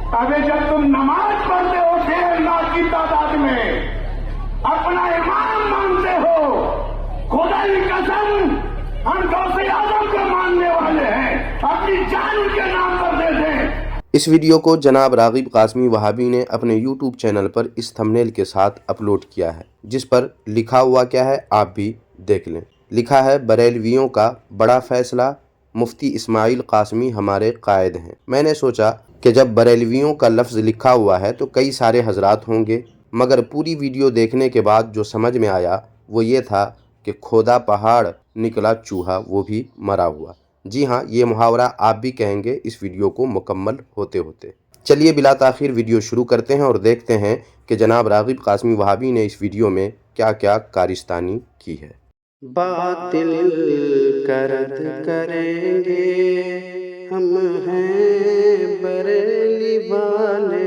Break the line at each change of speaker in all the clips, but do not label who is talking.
अबे जब तुम नमाज पढ़ते हो 1.5 लाख की तादाद में, अपना इमाम मानते हो, खुदा की कसम हम गौसे आजम को मानने वाले हैं, अपनी जान उनके नाम पर दे दें।
इस वीडियो को जनाब रागिब कासमी वहाबी ने अपने YouTube चैनल पर इस थंबनेल के साथ अपलोड किया है, जिस पर लिखा हुआ क्या है आप भी देख लें। लिखा है, बरेलवियों का बड़ा फैसला, मुफ्ती इस्माइल कासमी हमारे कायद हैं। मैंने सोचा कि जब बरेलवियों का लफ्ज़ लिखा हुआ है तो कई सारे हजरात होंगे, मगर पूरी वीडियो देखने के बाद जो समझ में आया वो ये था कि खोदा पहाड़ निकला चूहा, वो भी मरा हुआ। जी हाँ, ये मुहावरा आप भी कहेंगे इस वीडियो को मुकम्मल होते होते। चलिए बिला ताखिर वीडियो शुरू करते हैं और देखते हैं कि जनाब रागिब कासमी वहाबी ने इस वीडियो में क्या क्या कारिस्तानी की है।
बातिल करद करेंगे हम हैं बरेली वाले।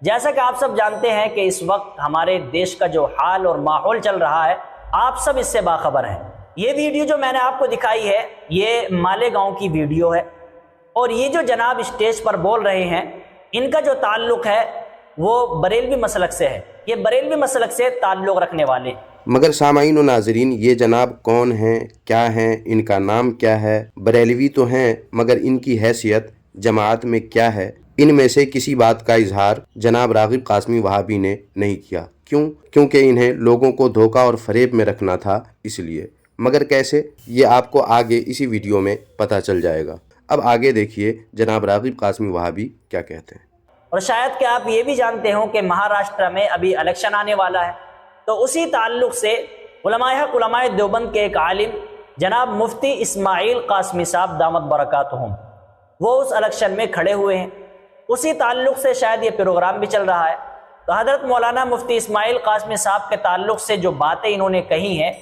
जैसा कि आप सब जानते हैं कि इस वक्त हमारे देश का जो हाल और माहौल चल रहा है, आप सब इससे बाखबर हैं। ये वीडियो जो मैंने आपको दिखाई है, ये मालेगांव की वीडियो है, और ये जो जनाब स्टेज पर बोल रहे हैं, इनका जो ताल्लुक है वो बरेलवी मसलक से है। ये बरेलवी मसलक से ताल्लुक रखने वाले।
मगर सामाईन और नाजरीन, ये जनाब कौन हैं, क्या हैं, इनका नाम क्या है? बरेलवी तो हैं, मगर इनकी हैसियत जमात में क्या है? इनमें से किसी बात का इजहार जनाब रागिब कासमी वहाबी ने नहीं किया। क्यों? क्योंकि इन्हें लोगों को धोखा और फरेब में रखना था, इसलिए। मगर कैसे, ये आपको आगे इसी वीडियो में पता चल जाएगा। अब आगे देखिए जनाब रागिब कासमी वहाबी क्या कहते हैं।
और शायद कि आप ये भी जानते हो कि महाराष्ट्र में अभी इलेक्शन आने वाला है, तो उसी ताल्लुक से उलमाए देवबंद के एक आलिम जनाब मुफ्ती इस्माइल कासमी साहब दामत बरकातहुम, वो उस इलेक्शन में खड़े हुए हैं। उसी ताल्लुक से शायद ये प्रोग्राम भी चल रहा है। तो हज़रत मौलाना मुफ्ती इस्माइल कासमी साहब के ताल्लुक से जो बातें इन्होंने कही हैं,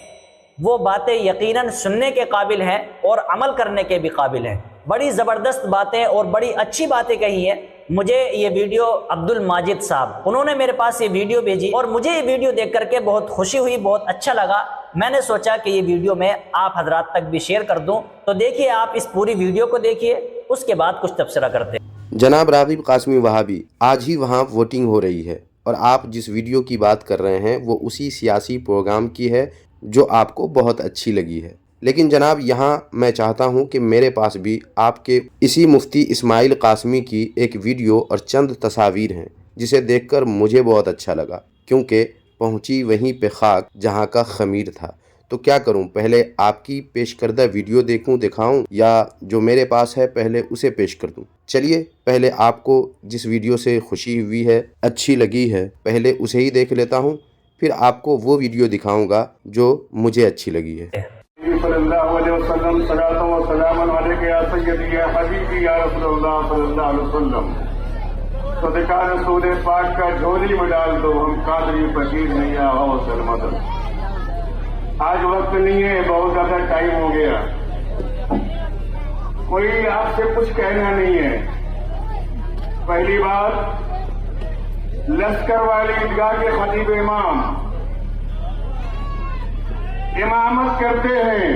वो बातें यकीनन सुनने के काबिल हैं और अमल करने के भी काबिल हैं। बड़ी ज़बरदस्त बातें और बड़ी अच्छी बातें कही हैं। मुझे ये वीडियो अब्दुल माजिद साहब, उन्होंने मेरे पास ये वीडियो भेजी और मुझे ये वीडियो देख करके बहुत खुशी हुई, बहुत अच्छा लगा। मैंने सोचा कि ये वीडियो मैं आप हजरात तक भी शेयर कर दूं। तो देखिए, आप इस पूरी वीडियो को देखिए, उसके बाद कुछ तबसरा करते हैं।
जनाब रागिब कासमी वहाबी, आज ही वहाँ वोटिंग हो रही है और आप जिस वीडियो की बात कर रहे हैं वो उसी सियासी प्रोग्राम की है जो आपको बहुत अच्छी लगी है। लेकिन जनाब, यहाँ मैं चाहता हूँ कि मेरे पास भी आपके इसी मुफ्ती इस्माइल कासमी की एक वीडियो और चंद तस्वीर हैं, जिसे देखकर मुझे बहुत अच्छा लगा, क्योंकि पहुँची वहीं पे खाक जहाँ का खमीर था। तो क्या करूँ, पहले आपकी पेश करदा वीडियो देखूँ, दिखाऊँ, या जो मेरे पास है पहले उसे पेश कर दूँ? चलिए, पहले आपको जिस वीडियो से खुशी हुई है, अच्छी लगी है, पहले उसे ही देख लेता हूँ, फिर आपको वो वीडियो दिखाऊँगा जो मुझे अच्छी लगी है।
सल्लल्लाहु अलैहि वसल्लम सलातो व सलामन अलैका या सय्यदी या हबीबी या रसूलुल्लाह सल्लल्लाहु अलैहि वसल्लम। सदका रसूल पाक का झोली में डाल दो, हम कादरी फकीर नहीं आओ सलमत। आज वक्त नहीं है, बहुत ज्यादा टाइम हो गया, कोई आपसे कुछ कहना नहीं है। पहली बात, लश्कर वाली ईदगाह के खतीब इमाम इमामत करते हैं,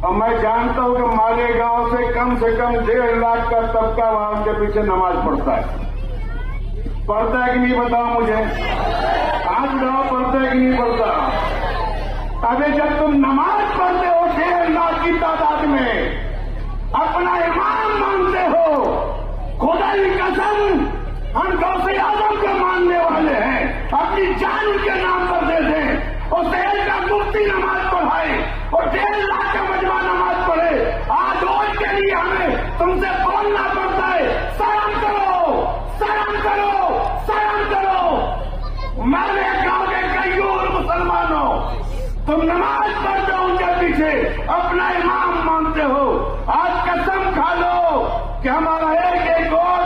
और मैं जानता हूं कि मालेगांव से कम 1.5 लाख का तबका वहां उनके पीछे नमाज पढ़ता है। पढ़ता है कि नहीं बताओ मुझे, आज बताओ, पढ़ता है कि नहीं पढ़ता? अबे जब तुम नमाज पढ़ते हो 1.5 लाख की तादाद में, अपना इमाम मानते हो, खुदा की कसम हम गौसे आजम को मानने वाले हैं, अपनी जान उनके नाम पर दे दें, और शहर का मुफ्ती नमाज पढ़ाए और 1.5 लाख का मजमा नमाज पढ़े। आज रोज के लिए हमें तुमसे बोलना पड़ता है, सलाम करो, सलाम करो, सलाम करो। मैंने गांव के कईयों मुसलमानों, तुम नमाज पढ़ते हो उनके पीछे, अपना इमाम मानते हो। आज कसम खा लो कि हमारा एक वोट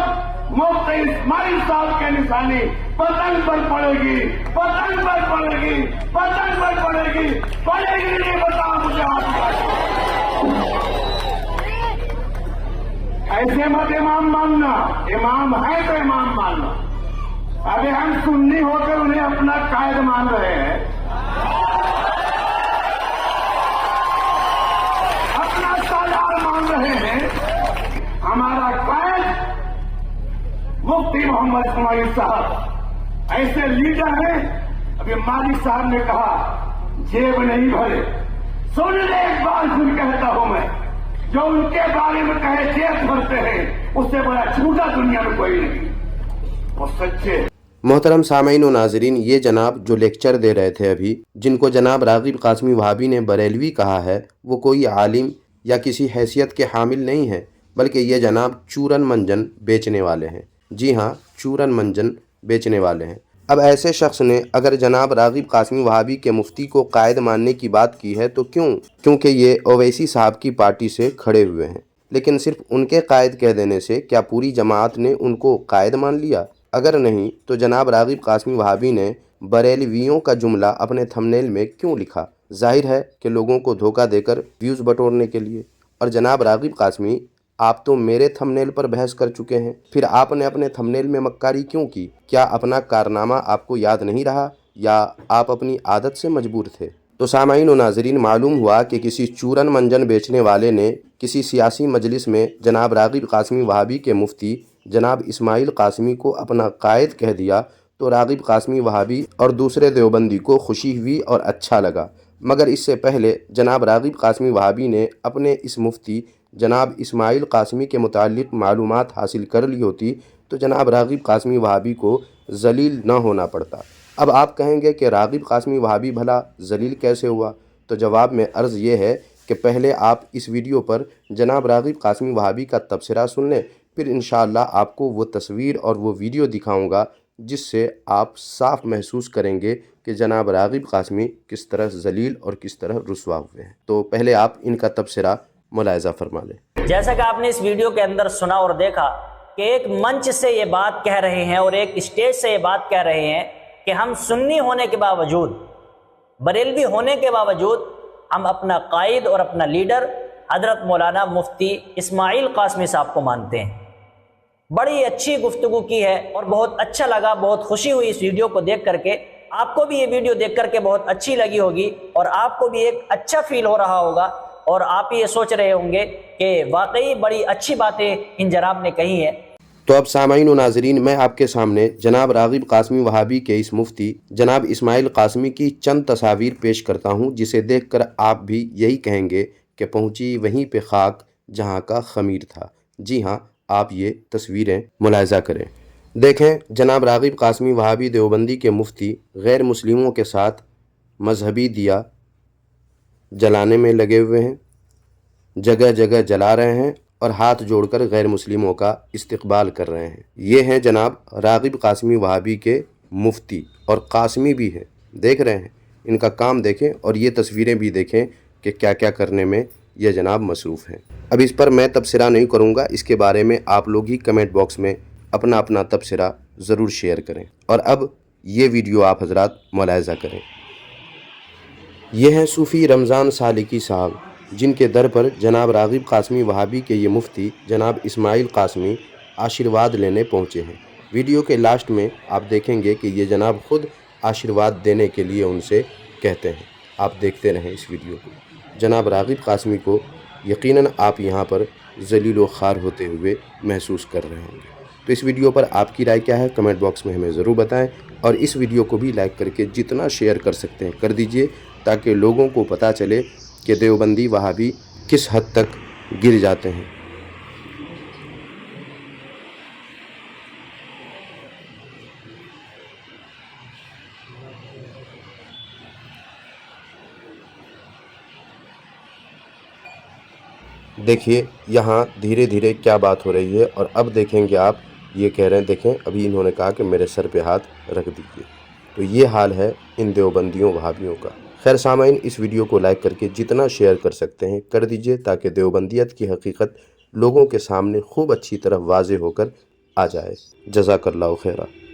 मुफ्ती इस्माइल साहब के निशानी पतंग पर पड़ेगी, पतंग पर पड़ेगी, पतंग पर पड़ेगी, पड़ेगी नहीं बताओ मुझे आप। ऐसे मत इमाम मानना, इमाम है तो इमाम मानना। अभी हम सुन्नी होकर उन्हें अपना कायद मान रहे हैं, अपना सालार मान रहे हैं। हमारा मुफ्ती मोहम्मद इस्माइल साहब ऐसे लीडर हैं। अभी मालिक साहब ने कहा जेब नहीं भरे, सुन ले एक बार फिर कहता हूं मैं, जो उनके बारे में कहे जेब भरते हैं, उससे बड़ा झूठा दुनिया में कोई नहीं, वो सच्चे।
मोहतरम सामीन व नाजरीन, ये जनाब जो लेक्चर दे रहे थे अभी, जिनको जनाब रागिब कासमी वहाबी ने बरेलवी कहा है, वो कोई आलिम या किसी हैसियत के हामिल नहीं है, बल्कि ये जनाब चूरन मंजन बेचने वाले हैं। जी हाँ, चूरन मंजन बेचने वाले हैं। अब ऐसे शख्स ने अगर जनाब रागिब कासमी वहाबी के मुफ्ती को कायद मानने की बात की है तो क्यों? क्योंकि ये ओवैसी साहब की पार्टी से खड़े हुए हैं। लेकिन सिर्फ उनके कायद कह देने से क्या पूरी जमात ने उनको कायद मान लिया? अगर नहीं तो जनाब रागिब कासमी वहाबी ने बरेलवियों का जुमला अपने थंबनेल में क्यों लिखा? जाहिर है कि लोगों को धोखा देकर व्यूज़ बटोरने के लिए। और जनाब रागिब कासमी, आप तो मेरे थंबनेल पर बहस कर चुके हैं, फिर आपने अपने थंबनेल में मक्कारी क्यों की? क्या अपना कारनामा आपको याद नहीं रहा या आप अपनी आदत से मजबूर थे? तो सामाईन व नाजरीन, मालूम हुआ कि किसी चूरन मंजन बेचने वाले ने किसी सियासी मजलिस में जनाब रागिब कासमी वहाबी के मुफ्ती जनाब इस्माइल कासमी को अपना कायद कह दिया, तो रागिब कासमी वहाबी और दूसरे देवबंदी को खुशी हुई और अच्छा लगा। मगर इससे पहले जनाब रागिब कासमी वहाबी ने अपने इस मुफ्ती जनाब इस्माइल कासमी के मुतालिक मालूमात हासिल कर ली होती तो जनाब रागिब कासमी वहाबी को जलील न होना पड़ता। अब आप कहेंगे कि रागिब कासमी वहाबी भला जलील कैसे हुआ? तो जवाब में अर्ज़ ये है कि पहले आप इस वीडियो पर जनाब रागिब कासमी वहाबी का तबसरा सुन लें, फिर इंशाअल्लाह आपको वो तस्वीर और वो वीडियो दिखाऊंगा जिससे आप साफ महसूस करेंगे कि जनाब रागिब कासमी किस तरह जलील और किस तरह रुसवा हुए हैं। तो पहले आप इनका तबसरा मुलाहिजा फरमा लें।
जैसा कि आपने इस वीडियो के अंदर सुना और देखा कि एक मंच से ये बात कह रहे हैं और एक स्टेज से ये बात कह रहे हैं कि हम सुन्नी होने के बावजूद, बरेलवी होने के बावजूद हम अपना कायद और अपना लीडर हजरत मौलाना मुफ्ती इस्माइल कासमी साहब को मानते हैं। बड़ी अच्छी गुफ्तगू की है और बहुत अच्छा लगा, बहुत खुशी हुई इस वीडियो को देख करके। आपको भी ये वीडियो देख करके बहुत अच्छी लगी होगी और आपको भी एक अच्छा फील हो रहा होगा और आप ये सोच रहे होंगे कि वाकई बड़ी अच्छी बातें इन जनाब ने कही है।
तो अब सामाईन व नाजरीन, मैं आपके सामने जनाब रागिब कासमी वहाबी के इस मुफ्ती जनाब इस्माइल कासमी की चंद तस्वीर पेश करता हूँ, जिसे देखकर आप भी यही कहेंगे कि पहुँची वहीं पे खाक जहाँ का खमीर था। जी हाँ, आप ये तस्वीरें मुलाहिजा करें। देखें, जनाब रागिब कासमी वहाबी देवबंदी के मुफ्ती गैर मुस्लिमों के साथ मजहबी दिया जलाने में लगे हुए हैं, जगह जगह जला रहे हैं और हाथ जोड़कर गैर मुस्लिमों का इस्तकबाल कर रहे हैं। ये हैं जनाब रागिब कासमी वहाबी के मुफ्ती और कासमी भी हैं। देख रहे हैं, इनका काम देखें और ये तस्वीरें भी देखें कि क्या क्या करने में ये जनाब मसरूफ़ हैं। अब इस पर मैं तबसरा नहीं करूँगा, इसके बारे में आप लोग ही कमेंट बॉक्स में अपना अपना तबसरा ज़रूर शेयर करें। और अब ये वीडियो आप हजरात मुलाहिजा करें। ये हैं सूफ़ी रमज़ान सालिकी साहब, जिनके दर पर जनाब रागिब कासमी वहाबी के ये मुफ्ती जनाब इस्माइल कासमी आशीर्वाद लेने पहुँचे हैं। वीडियो के लास्ट में आप देखेंगे कि ये जनाब ख़ुद आशीर्वाद देने के लिए उनसे कहते हैं। आप देखते रहें इस वीडियो को। जनाब रागिब कासमी को यकीनन आप यहाँ पर जलील व ख़ार होते हुए महसूस कर रहे होंगे। तो इस वीडियो पर आपकी राय क्या है, कमेंट बॉक्स में हमें ज़रूर बताएं और इस वीडियो को भी लाइक करके जितना शेयर कर सकते हैं कर दीजिए, ताकि लोगों को पता चले कि देवबंदी वहाबी किस हद तक गिर जाते हैं। देखिए यहाँ धीरे धीरे क्या बात हो रही है और अब देखेंगे आप, ये कह रहे हैं, देखें अभी इन्होंने कहा कि मेरे सर पे हाथ रख दीजिए। तो ये हाल है इन देवबंदियों वहाबियों का। खैर सामाइन, इस वीडियो को लाइक करके जितना शेयर कर सकते हैं कर दीजिए, ताकि देवबंदियत की हकीकत लोगों के सामने खूब अच्छी तरह वाज़े होकर आ जाए। जज़ाकल्लाहु खैरा।